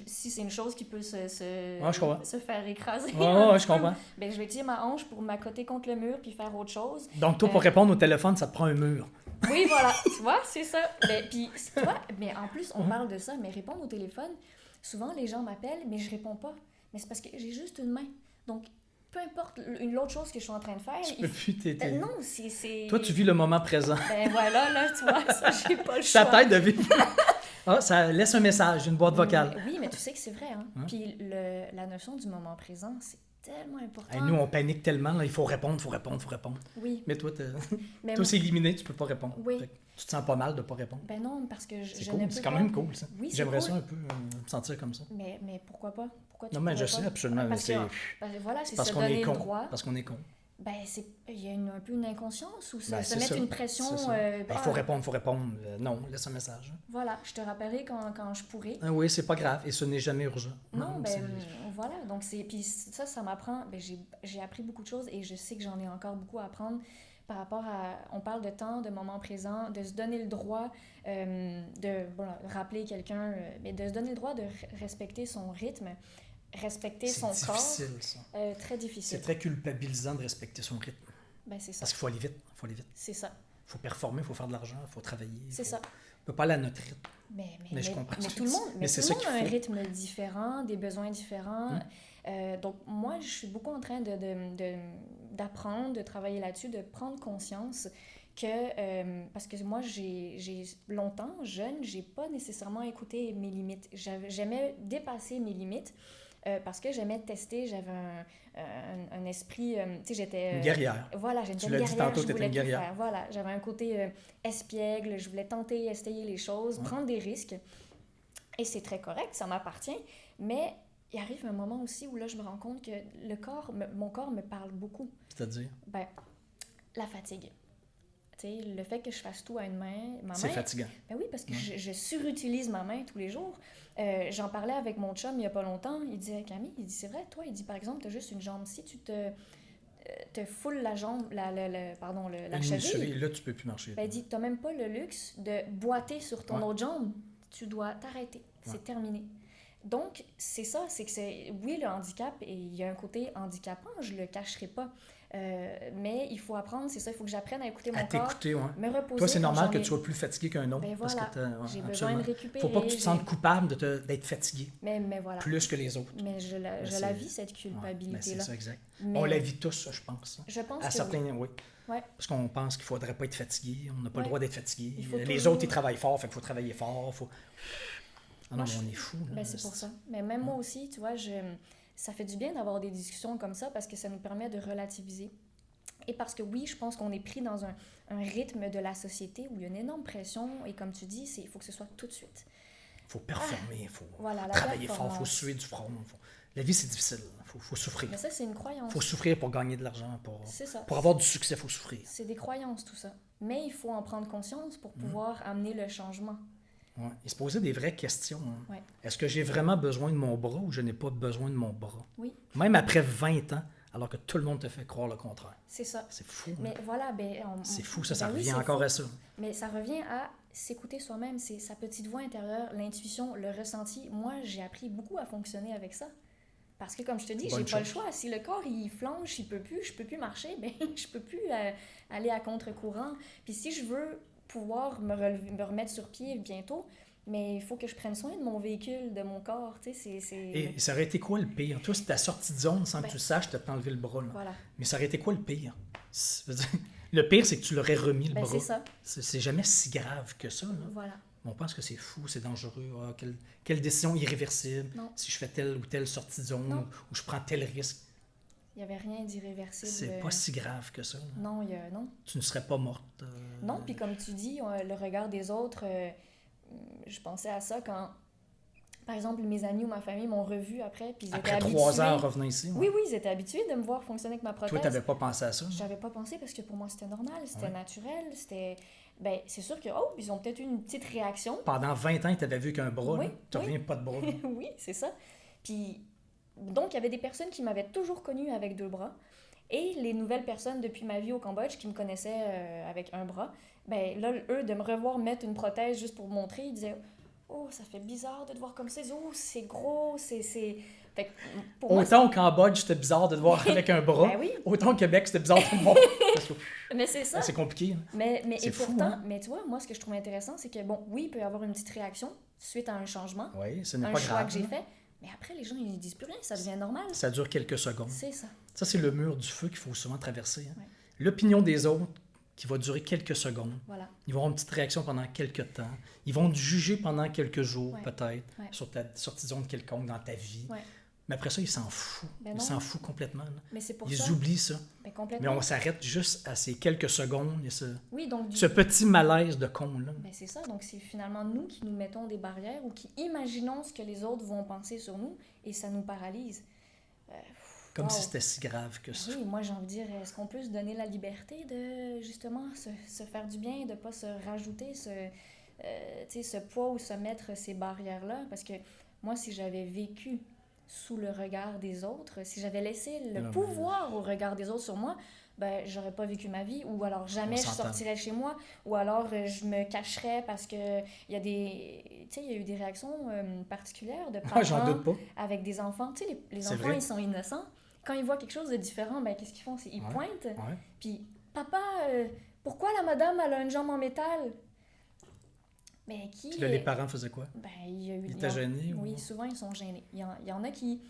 si c'est une chose qui peut je comprends. se faire écraser, Ouais, un ouais, petit je peu, comprends. ben, je vais utiliser ma hanche pour m'accoter contre le mur puis faire autre chose. Donc, toi, pour répondre au téléphone, ça te prend un mur. Oui, voilà, tu vois, c'est ça. Puis, tu vois, mais en plus, on Mhm. parle de ça, mais répondre au téléphone, souvent les gens m'appellent, mais je réponds pas. Mais c'est parce que j'ai juste une main. Donc, peu importe l'autre chose que je suis en train de faire. Tu peux plus t'aider. Non, c'est. Toi, tu vis le moment présent. Ben voilà, là, tu vois, ça, j'ai pas le choix. Ça t'aide de vivre. Ah, ça laisse un message, une boîte vocale. Oui, mais tu sais que c'est vrai, hein. Hein? Puis la notion du moment présent, c'est tellement important. Hey, nous, on panique tellement, là, il faut répondre, faut répondre, faut répondre. Oui. Mais toi, Mais toi c'est éliminé, tu peux pas répondre. Oui. Fait que tu te sens pas mal de pas répondre. Ben non, parce que C'est je cool, ne peux c'est quand pas. même cool, ça. Oui, c'est J'aimerais cool. ça un peu me sentir comme ça. Mais pourquoi pas? Pourquoi tu Non, mais je pourrais sais pas? absolument. mais Parce c'est que, voilà, c'est parce se qu'on donner est le con. droit. Parce qu'on est con. Ben, il y a un peu une inconscience ou se Ben, c'est mettre ça. une pression. C'est ça. Ben, il ah, faut répondre, faut répondre. Non, laisse un message. Voilà, je te rappellerai quand je pourrai. Ah oui, c'est pas grave et ce n'est jamais urgent. Non, ben c'est- voilà. Donc, puis ça m'apprend. Ben, j'ai appris beaucoup de choses et je sais que j'en ai encore beaucoup à apprendre par rapport à. On parle de temps, de moment présent, de se donner le droit de rappeler quelqu'un, mais de se donner le droit de respecter son rythme, respecter c'est son corps. difficile, ça. Très difficile. C'est très culpabilisant de respecter son rythme. Ben, c'est ça. Parce qu'il faut aller vite. Il faut aller vite. C'est ça. Il faut performer, il faut faire de l'argent, il faut travailler. C'est ça. On peut pas aller à notre rythme. Mais je comprends mais ce que tout le tu dis. monde, Mais mais c'est tout ça le monde qu'il a un faut. rythme différent, des besoins différents. Donc, moi, je suis beaucoup en train d'apprendre, de travailler là-dessus, de prendre conscience que, parce que moi, j'ai longtemps, jeune, j'ai pas nécessairement écouté mes limites. J'aimais dépasser mes limites parce que j'aimais tester, j'avais un esprit, tu sais, j'étais... Une guerrière. Voilà, j'étais Tu une l'as dit guerrière, tantôt, je t'étais voulais une tout guerrière. faire. Voilà, j'avais un côté espiègle, je voulais tenter, essayer les choses, Ouais. prendre des risques. Et c'est très correct, ça m'appartient. Mais il arrive un moment aussi où là, je me rends compte que mon corps me parle beaucoup. C'est-à-dire, Ben, la fatigue. Tu sais, le fait que je fasse tout à une main, c'est fatigant. ben oui, parce que Ouais. je surutilise ma main tous les jours. J'en parlais avec mon chum il y a pas longtemps. Il disait, Camille, il dit, c'est vrai, toi, il dit, par exemple, tu as juste une jambe. Si tu te foules la jambe, la Une cheville, cheville, là, tu peux plus marcher. ben, il dit, tu n'as même pas le luxe de boiter sur ton Ouais. autre jambe. Tu dois t'arrêter. C'est Ouais. terminé. Donc, c'est ça, c'est que oui, le handicap, et il y a un côté handicapant, je le cacherai pas, Mais il faut apprendre, c'est ça, il faut que j'apprenne à écouter À mon corps, t'écouter, ouais. me reposer. Toi, c'est quand normal j'en que ai- tu sois plus fatigué qu'un autre. Ben Parce voilà, que j'ai besoin absolument. de récupérer. Faut pas que tu te sentes coupable d'être fatigué Mais voilà. plus que les autres. Mais je la vis, cette Ouais, ben culpabilité-là. c'est ça, exact. Mais On la vit tous, je pense. je pense À que certains, oui. oui. Ouais. Parce qu'on pense qu'il ne faudrait pas être fatigué. On n'a pas Ouais. le droit d'être fatigué. Il faut Les toujours- autres, ils travaillent fort, fait qu'il faut travailler fort. Ah non, Moi, mais on est fous. Ben, c'est pour ça. Mais même moi aussi, tu vois, ça fait du bien d'avoir des discussions comme ça parce que ça nous permet de relativiser. Et parce que oui, je pense qu'on est pris dans un rythme de la société où il y a une énorme pression et comme tu dis, il faut que ce soit tout de suite. Il faut performer, il faut Voilà, la travailler fort, il faut performance. suer du front. La vie, c'est difficile. Il faut souffrir. Mais ça, c'est une croyance. Il faut souffrir pour gagner de l'argent. C'est ça. Pour avoir du succès, il faut souffrir. C'est des croyances, tout ça. Mais il faut en prendre conscience pour pouvoir amener le changement. Ouais. Et se poser des vraies questions. Hein. Ouais. Est-ce que j'ai vraiment besoin de mon bras ou je n'ai pas besoin de mon bras? Oui. Même après 20 ans, alors que tout le monde te fait croire le contraire. C'est ça. C'est fou. Mais hein. voilà, C'est fou, ça ben oui, revient c'est encore fou. à ça. Mais ça revient à s'écouter soi-même, c'est sa petite voix intérieure, l'intuition, le ressenti. Moi, j'ai appris beaucoup à fonctionner avec ça. Parce que comme je te dis, j'ai Bonne pas le chose. choix. Si le corps il flanche, je peux plus marcher, ben je peux plus aller à contre-courant. Puis si je veux pouvoir me remettre sur pied bientôt, mais il faut que je prenne soin de mon véhicule, de mon corps, tu sais, Et ça aurait été quoi le pire? Toi, c'est ta sortie de zone sans que Ben, tu le saches, tu t'as enlevé le bras. Là. Voilà. Mais ça aurait été quoi le pire? Je veux dire, le pire, c'est que tu l'aurais remis le Ben bras. c'est ça. C'est jamais si grave que ça. Là. Voilà. On pense que c'est fou, c'est dangereux. Ah, quelle décision irréversible. Non. Si je fais telle ou telle sortie de zone Non. ou je prends tel risque, Il y avait rien d'irréversible. c'est pas si grave que ça. Là. Non, non. Tu ne serais pas morte. Non, puis comme tu dis, le regard des autres, je pensais à ça quand, par exemple, mes amis ou ma famille m'ont revu après, puis ils étaient Après habitués. 3 ans en revenant ici. Oui, oui, ils étaient habitués de me voir fonctionner avec ma prothèse. Toi, tu n'avais pas pensé à ça. J'avais pas pensé parce que pour moi, c'était normal, c'était Ouais. naturel, c'était... Ben, c'est sûr que, oh, ils ont peut-être eu une petite réaction. Pendant 20 ans, tu n'avais vu qu'un bras. Oui, Tu oui. reviens pas de bras. Oui, c'est ça. Puis, donc, il y avait des personnes qui m'avaient toujours connue avec 2 bras. Et les nouvelles personnes depuis ma vie au Cambodge qui me connaissaient avec un bras, ben là, eux, de me revoir mettre une prothèse juste pour montrer, ils disaient « Oh, ça fait bizarre de te voir comme ça. Oh, c'est gros, c'est... » Fait que pour moi, Autant au Cambodge, c'était bizarre de te voir avec un bras. Ben oui. Autant au Québec, c'était bizarre de te voir. Parce que, mais c'est ça. c'est compliqué. Hein. Mais C'est et fou, pourtant, hein? mais tu vois, moi, ce que je trouve intéressant, c'est que, bon, oui, il peut y avoir une petite réaction suite à un changement, Oui, ce n'est un pas choix grave. que j'ai hein. fait, mais après, les gens, ils ne disent plus rien, ça devient normal. Ça dure quelques secondes. C'est ça. Ça, c'est le mur du feu qu'il faut souvent traverser. Hein. Ouais. L'opinion des autres qui va durer quelques secondes. Voilà. Ils vont avoir une petite réaction pendant quelques temps. Ils vont te juger pendant quelques jours, Ouais. peut-être, Ouais. sur ta sortie de zone quelconque dans ta vie. Ouais. Mais après ça, ils s'en foutent. Ben Ils non. s'en foutent complètement. là. Mais c'est pour Ils ça. oublient ça. Ben, Mais complètement. on s'arrête juste à ces quelques secondes et Oui, donc, ce petit malaise de con là. ben, c'est ça. Donc, c'est finalement nous qui nous mettons des barrières ou qui imaginons ce que les autres vont penser sur nous et ça nous paralyse. Comme wow. si c'était si grave que ça. Oui, moi, j'ai envie de dire, est-ce qu'on peut se donner la liberté de, justement, se faire du bien, de ne pas se rajouter tu sais, ce poids ou se mettre ces barrières-là? Parce que moi, si j'avais vécu sous le regard des autres, si j'avais laissé le Non, pouvoir au regard des autres sur moi, ben, j'aurais pas vécu ma vie, ou alors jamais On je s'entend. sortirais de chez moi, ou alors je me cacherais parce que il y a des, tu sais, il y a eu des réactions particulières de Ah, j'en parents doute pas. avec des enfants. Tu sais, les C'est enfants, vrai. ils sont innocents. Quand ils voient quelque chose de différent, ben, qu'est-ce qu'ils font? Ils Ouais. pointent. Ouais. Puis, papa, pourquoi la madame, elle a une jambe en métal? Ben, qui... Puis là, les parents faisaient quoi? Ben, il y a eu... Ils étaient gênés? Oui, ou- souvent, ils sont gênés. Il y en a qui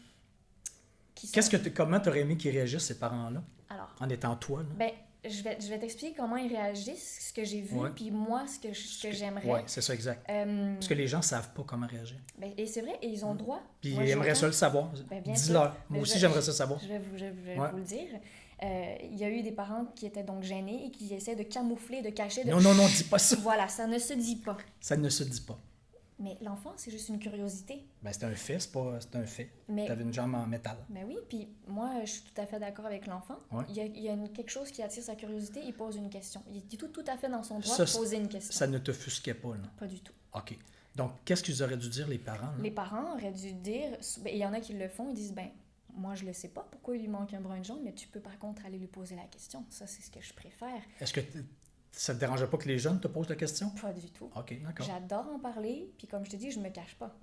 sont... Comment tu aurais aimé qu'ils réagissent, ces parents-là, Alors, en étant toi? Là? ben, je vais t'expliquer comment ils réagissent, ce que j'ai vu, Ouais. puis moi, ce que j'aimerais. Oui, c'est ça, exact. Parce que les gens ne savent pas comment réagir. Ben, et c'est vrai, et ils ont le droit. Puis Moi, ils aimeraient j'entends. ça le savoir. Ben, bien Dis-leur. sûr. Moi Ben, aussi, je- j'aimerais ça savoir. Je vais Ouais. vous le dire. Il y a eu des parents qui étaient donc gênés et qui essaient de camoufler, de cacher. De... Non, non, non, dis pas ça. Voilà, ça ne se dit pas. Ça ne se dit pas. Mais l'enfant, c'est juste une curiosité. Ben, c'est un fait, c'est un fait. Mais, T'avais une jambe en métal. ben oui, puis moi, je suis tout à fait d'accord avec l'enfant. Ouais. Il y a quelque chose qui attire sa curiosité, il pose une question. Il est tout à fait dans son droit Ça, de poser une question. Ça ne te fusquait pas, là. Pas du tout. OK. Donc, qu'est-ce qu'ils auraient dû dire, les parents? Là? Les parents auraient dû dire, ben, il y en a qui le font, ils disent, ben, moi, je le sais pas pourquoi il lui manque un brin de jambe, mais tu peux par contre aller lui poser la question. Ça, c'est ce que je préfère. Est-ce que ça te dérangeait pas que les jeunes te posent la question? Pas du tout. OK, d'accord. J'adore en parler, puis comme je te dis, je me cache pas.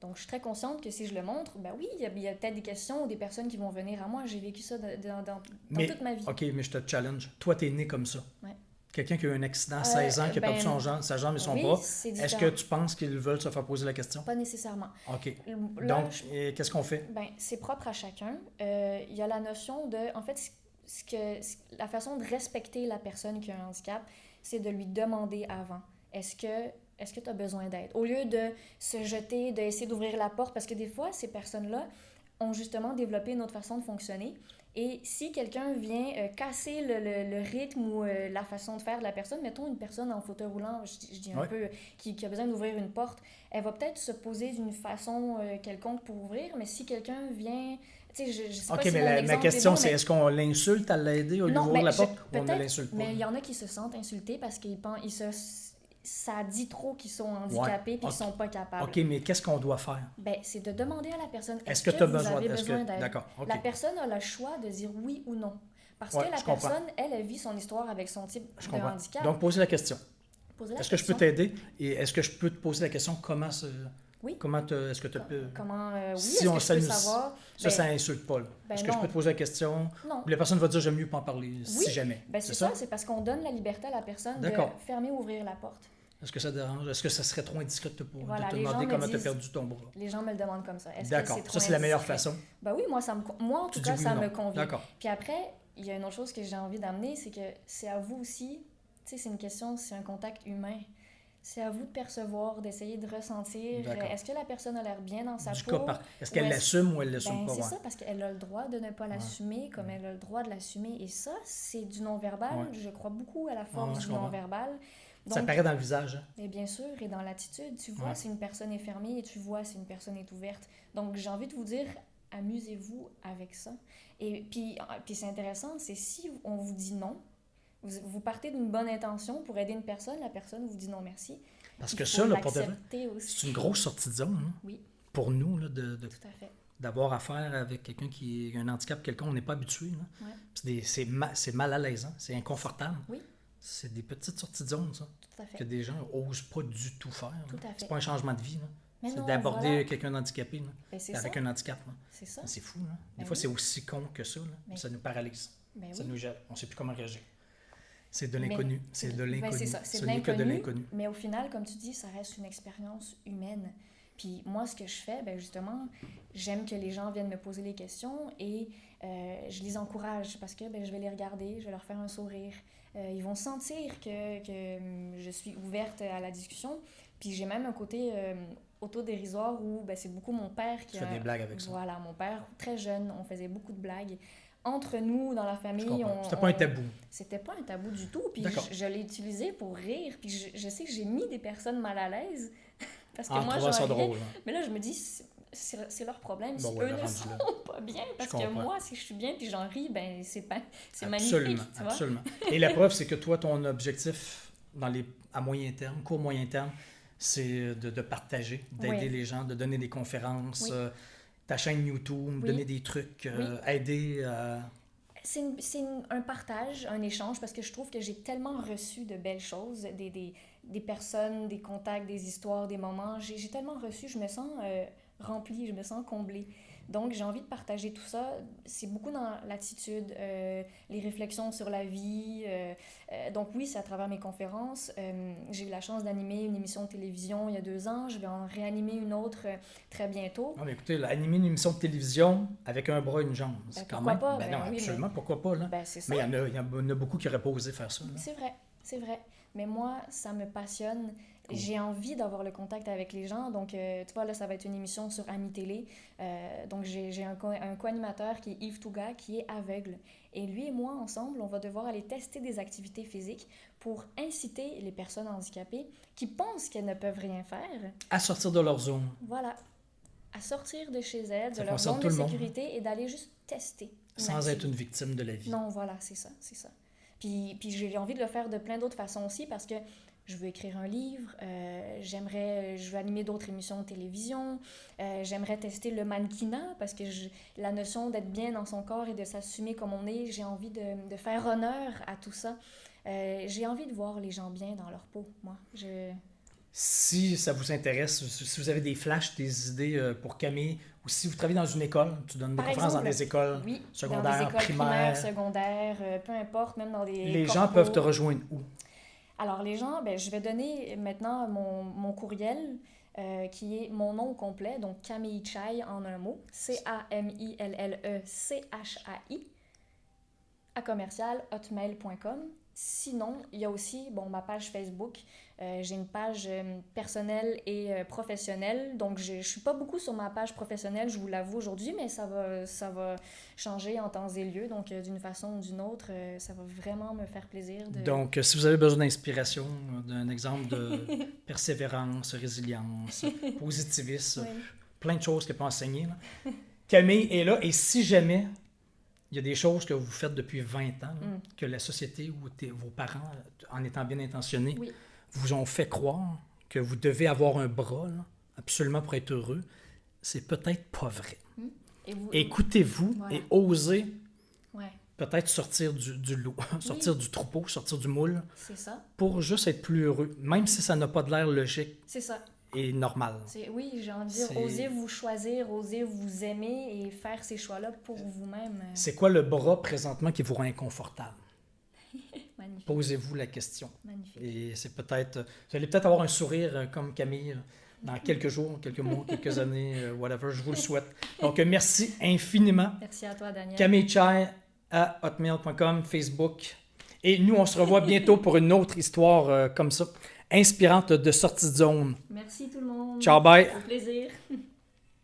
Donc, je suis très consciente que si je le montre, ben oui, il y a peut-être des questions ou des personnes qui vont venir à moi. J'ai vécu ça dans toute ma vie. OK, mais je te challenge. Toi, t'es né comme ça. Ouais. Quelqu'un qui a eu un accident à 16 ans, qui a perdu sa jambe et son oui, bras, c'est est-ce différent. que tu penses qu'ils veulent se faire poser la question? Pas nécessairement. OK. Là, Donc, qu'est-ce qu'on fait? Ben, c'est propre à chacun. Il y a la notion de... En fait, la façon de respecter la personne qui a un handicap, c'est de lui demander avant. Est-ce que tu as besoin d'aide? Au lieu de se jeter, d'essayer d'ouvrir la porte, parce que des fois, ces personnes-là ont justement développé une autre façon de fonctionner. Et si quelqu'un vient casser le rythme ou la façon de faire de la personne, mettons une personne en fauteuil roulant, je dis un peu, qui a besoin d'ouvrir une porte, elle va peut-être se poser d'une façon quelconque pour ouvrir, mais si quelqu'un vient... Tu sais, je sais pas si mais ma question, c'est est-ce qu'on l'insulte à l'aider au lieu d'ouvrir la porte ou on ne l'insulte pas? Mais il y en a qui se sentent insultés parce qu'ils pensent... Ça dit trop qu'ils sont handicapés et qu'ils ne sont pas capables. OK, mais qu'est-ce qu'on doit faire? Ben, c'est de demander à la personne, est-ce que vous avez besoin d'aide? D'accord, OK. La personne a le choix de dire oui ou non. Parce que la personne, elle vit son histoire avec son type de handicap. Donc, poser la question. Est-ce que je peux t'aider? Et est-ce que je peux te poser la question oui. Est-ce que tu peux... Oui, si est-ce que je peux savoir? Ça n'insulte pas. Est-ce que je peux te poser la question? Non. Ou la personne va dire, j'aime mieux pas en parler, si jamais. Ben, c'est ça, c'est parce qu'on donne la liberté à la personne de fermer ou ouvrir la porte. Est-ce que ça dérange? Est-ce que ça serait trop indiscret de te demander comment tu as perdu ton bras? Les gens me le demandent comme ça. D'accord. Ça, c'est la meilleure façon? Ben oui, moi en tout cas, ça me convient. D'accord. Puis après, il y a une autre chose que j'ai envie d'amener, c'est que c'est à vous aussi, tu sais, c'est une question, c'est un contact humain. C'est à vous de percevoir, d'essayer de ressentir. Est-ce que la personne a l'air bien dans sa peau? Est-ce qu'elle l'assume ou elle l'assume pas? C'est ça, parce qu'elle a le droit de ne pas l'assumer comme elle a le droit de l'assumer. Et ça, c'est du non-verbal. Je crois beaucoup à la force du non-verbal. Donc, ça paraît dans le visage. Hein? Et bien sûr, et dans l'attitude. Tu vois si une personne est fermée et tu vois si une personne est ouverte. Donc, j'ai envie de vous dire, amusez-vous avec ça. Et puis c'est intéressant, c'est si on vous dit non, vous partez d'une bonne intention pour aider une personne, la personne vous dit non merci. Parce que ça, là, c'est une grosse sortie de zone. Hein? Oui. Pour nous, là, tout à fait. D'avoir affaire avec quelqu'un qui a un handicap quelconque, on n'est pas habitué. C'est mal à l'aise, hein? C'est inconfortable. Oui. C'est des petites sorties de zone, ça. Tout à fait. Que des gens n'osent pas du tout faire. Tout à fait. C'est pas un changement de vie. C'est d'aborder quelqu'un d'handicapé avec un handicap. C'est ça. C'est fou. Là. Des fois, c'est aussi con que ça. Là. Ça nous paralyse. Ça nous gèle. On ne sait plus comment réagir. C'est de l'inconnu. C'est de l'inconnu. C'est ça. C'est de l'inconnu. Mais au final, comme tu dis, ça reste une expérience humaine. Puis moi, ce que je fais, justement, j'aime que les gens viennent me poser les questions et je les encourage parce que je vais les regarder, je vais leur faire un sourire. Ils vont sentir que je suis ouverte à la discussion. Puis j'ai même un côté autodérisoire où c'est beaucoup mon père qui fait des blagues avec ça. Voilà, mon père, très jeune, on faisait beaucoup de blagues. Entre nous, dans la famille, c'était pas un tabou. C'était pas un tabou du tout. Puis je l'ai utilisé pour rire. Puis je sais que j'ai mis des personnes mal à l'aise. Parce que moi, je drôle. Mais là, je me dis, c'est leur problème. Si eux ne sont pas bien. Parce que moi, si je suis bien puis j'en ris, c'est magnifique. Tu vois? Absolument. Et la preuve, c'est que toi, ton objectif à moyen terme, court moyen terme, c'est de partager, d'aider les gens, de donner des conférences, ta chaîne YouTube, donner des trucs, aider. C'est un partage, un échange, parce que je trouve que j'ai tellement reçu de belles choses, des personnes, des contacts, des histoires, des moments. J'ai tellement reçu, je me sens remplie, je me sens comblée. Donc, j'ai envie de partager tout ça. C'est beaucoup dans l'attitude, les réflexions sur la vie. Donc oui, c'est à travers mes conférences. J'ai eu la chance d'animer une émission de télévision il y a 2 ans. Je vais en réanimer une autre très bientôt. Non, mais écoutez, animer une émission de télévision avec un bras et une jambe, c'est quand même... Pas? Non, absolument, pourquoi pas? Là? C'est ça. Mais il y en a beaucoup qui auraient pas osé faire ça. C'est vrai. Mais moi, ça me passionne. J'ai envie d'avoir le contact avec les gens. Donc, tu vois, là, ça va être une émission sur Ami Télé. Donc, j'ai un co-animateur qui est Yves Touga, qui est aveugle. Et lui et moi, ensemble, on va devoir aller tester des activités physiques pour inciter les personnes handicapées qui pensent qu'elles ne peuvent rien faire... à sortir de leur zone. Voilà. À sortir de chez elles, de leur zone de sécurité et d'aller juste tester. Sans être une victime de la vie. Non, voilà, c'est ça. Puis j'ai envie de le faire de plein d'autres façons aussi parce que je veux écrire un livre, je veux animer d'autres émissions de télévision, j'aimerais tester le mannequinat parce que la notion d'être bien dans son corps et de s'assumer comme on est, j'ai envie de faire honneur à tout ça. J'ai envie de voir les gens bien dans leur peau, moi. Si ça vous intéresse, si vous avez des flashs, des idées pour Camille, ou si vous travaillez dans une école, tu donnes des Par conférences exemple, dans des écoles Oui, secondaires, dans des écoles primaires. secondaires, peu importe, même dans des Les gens corpos. peuvent te rejoindre où? Alors, les gens, ben, je vais donner maintenant mon courriel, qui est mon nom au complet, donc Camille Chai en un mot, CAMILLECHAI, à commercial hotmail.com. Sinon, il y a aussi ma page Facebook. J'ai une page personnelle et professionnelle. Donc, je ne suis pas beaucoup sur ma page professionnelle, je vous l'avoue aujourd'hui, mais ça va changer en temps et lieu. Donc, d'une façon ou d'une autre, ça va vraiment me faire plaisir de... Donc, si vous avez besoin d'inspiration, d'un exemple de persévérance, résilience, positivisme, Oui. plein de choses qu'elle peut enseigner, là. Camille est là, et si jamais il y a des choses que vous faites depuis 20 ans, là, que la société ou vos parents, en étant bien intentionnés, Oui. vous ont fait croire que vous devez avoir un bras, là, absolument pour être heureux, c'est peut-être pas vrai. Et vous... Écoutez-vous Voilà. et osez Ouais, peut-être sortir du lot, sortir du troupeau, sortir du moule, c'est ça. pour juste être plus heureux, même si ça n'a pas de l'air logique C'est ça. et normal. Oui, j'ai envie de dire, C'est- osez vous choisir, osez vous aimer et faire ces choix-là pour vous-même. C'est quoi le bras présentement qui vous rend inconfortable? Magnifique, Posez-vous la question. magnifique. Et c'est peut-être... Vous allez peut-être avoir un sourire comme Camille dans quelques jours, quelques mois, quelques années, whatever, je vous le souhaite. Donc, merci infiniment. Merci à toi, Daniel. Camille Chai à hotmail.com, Facebook. Et nous, on se revoit bientôt pour une autre histoire comme ça, inspirante de sortie de zone. Merci tout le monde. Ciao, bye! Au plaisir.